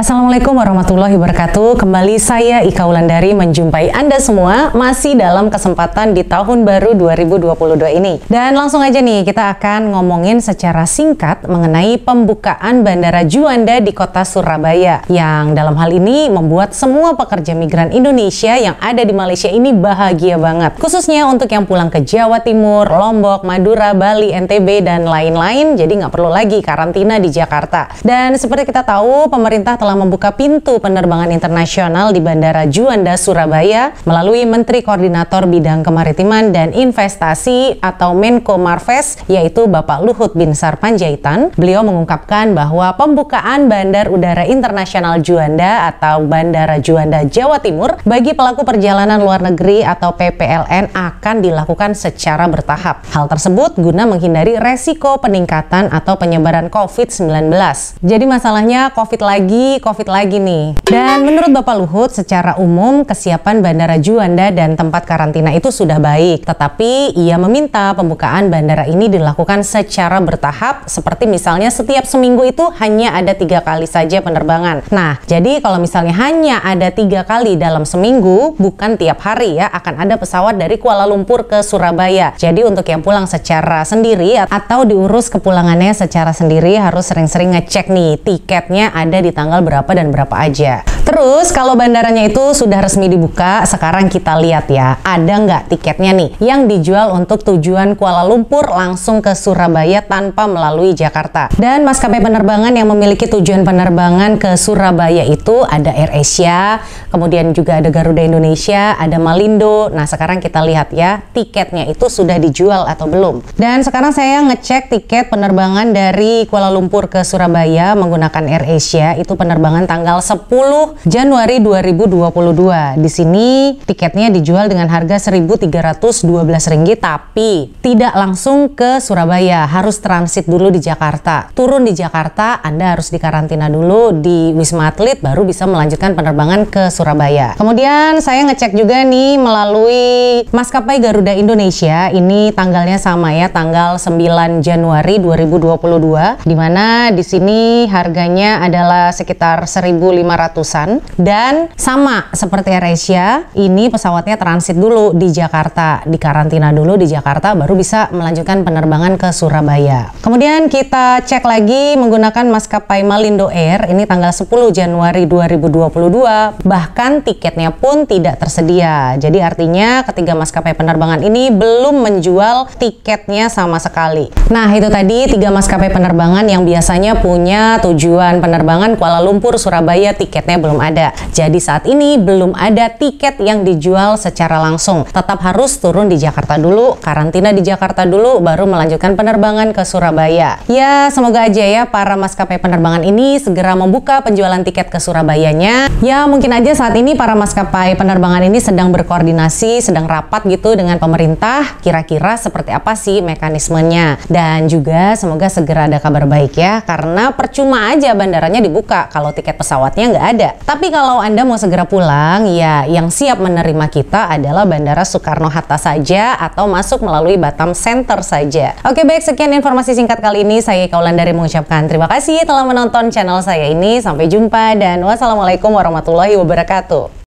Assalamualaikum warahmatullahi wabarakatuh. Kembali saya Ika Wulandari menjumpai Anda semua masih dalam kesempatan di tahun baru 2022 ini. Dan langsung aja nih, kita akan ngomongin secara singkat mengenai pembukaan Bandara Juanda di kota Surabaya, yang dalam hal ini membuat semua pekerja migran Indonesia yang ada di Malaysia ini bahagia banget. Khususnya untuk yang pulang ke Jawa Timur, Lombok, Madura, Bali, NTB, dan lain-lain, jadi nggak perlu lagi karantina di Jakarta. Dan seperti kita tahu, pemerintah telah membuka pintu penerbangan internasional di Bandara Juanda, Surabaya melalui Menteri Koordinator Bidang Kemaritiman dan Investasi atau Menko Marves, yaitu Bapak Luhut Binsar Panjaitan. Beliau mengungkapkan bahwa pembukaan Bandar Udara Internasional Juanda atau Bandara Juanda Jawa Timur bagi pelaku perjalanan luar negeri atau PPLN akan dilakukan secara bertahap. Hal tersebut guna menghindari resiko peningkatan atau penyebaran COVID-19. Jadi masalahnya COVID lagi nih. Dan menurut Bapak Luhut, secara umum kesiapan Bandara Juanda dan tempat karantina itu sudah baik. Tetapi ia meminta pembukaan bandara ini dilakukan secara bertahap, seperti misalnya setiap seminggu itu hanya ada 3 kali saja penerbangan. Nah, jadi kalau misalnya hanya ada 3 kali dalam seminggu, bukan tiap hari ya, akan ada pesawat dari Kuala Lumpur ke Surabaya. Jadi untuk yang pulang secara sendiri atau diurus kepulangannya secara sendiri harus sering-sering ngecek nih tiketnya ada di tanggal berapa dan berapa aja. Terus kalau bandaranya itu sudah resmi dibuka, sekarang kita lihat ya, ada nggak tiketnya nih yang dijual untuk tujuan Kuala Lumpur langsung ke Surabaya tanpa melalui Jakarta. Dan maskapai penerbangan yang memiliki tujuan penerbangan ke Surabaya itu ada AirAsia, kemudian juga ada Garuda Indonesia, ada Malindo. Nah sekarang kita lihat ya, tiketnya itu sudah dijual atau belum. Dan sekarang saya ngecek tiket penerbangan dari Kuala Lumpur ke Surabaya menggunakan AirAsia, itu penerbangan tanggal 10 Januari 2022. Di sini tiketnya dijual dengan harga Rp1.312, tapi tidak langsung ke Surabaya, harus transit dulu di Jakarta. Turun di Jakarta, Anda harus dikarantina dulu di Wisma Atlet, baru bisa melanjutkan penerbangan ke Surabaya. Kemudian saya ngecek juga nih melalui maskapai Garuda Indonesia, ini tanggalnya sama ya, tanggal 9 Januari 2022, di mana di sini harganya adalah sekitar 1.500-an, dan sama seperti AirAsia, ini pesawatnya transit dulu di Jakarta, dikarantina dulu di Jakarta, baru bisa melanjutkan penerbangan ke Surabaya. Kemudian kita cek lagi menggunakan maskapai Malindo Air, ini tanggal 10 Januari 2022, bahkan tiketnya pun tidak tersedia. Jadi artinya ketiga maskapai penerbangan ini belum menjual tiketnya sama sekali. Nah itu tadi 3 maskapai penerbangan yang biasanya punya tujuan penerbangan Kuala Lumpur, Surabaya, tiketnya belum ada. Jadi saat ini belum ada tiket yang dijual secara langsung. Tetap harus turun di Jakarta dulu, karantina di Jakarta dulu, baru melanjutkan penerbangan ke Surabaya. Ya semoga aja ya para maskapai penerbangan ini segera membuka penjualan tiket ke Surabayanya. Ya mungkin aja saat ini para maskapai penerbangan ini sedang berkoordinasi, sedang rapat gitu dengan pemerintah, kira-kira seperti apa sih mekanismenya. Dan juga semoga segera ada kabar baik ya, karena percuma aja bandaranya dibuka kalau tiket pesawatnya nggak ada. Tapi kalau Anda mau segera pulang, ya yang siap menerima kita adalah Bandara Soekarno-Hatta saja atau masuk melalui Batam Center saja. Oke baik, sekian informasi singkat kali ini. Saya Ika Wulandari mengucapkan terima kasih telah menonton channel saya ini. Sampai jumpa dan wassalamualaikum warahmatullahi wabarakatuh.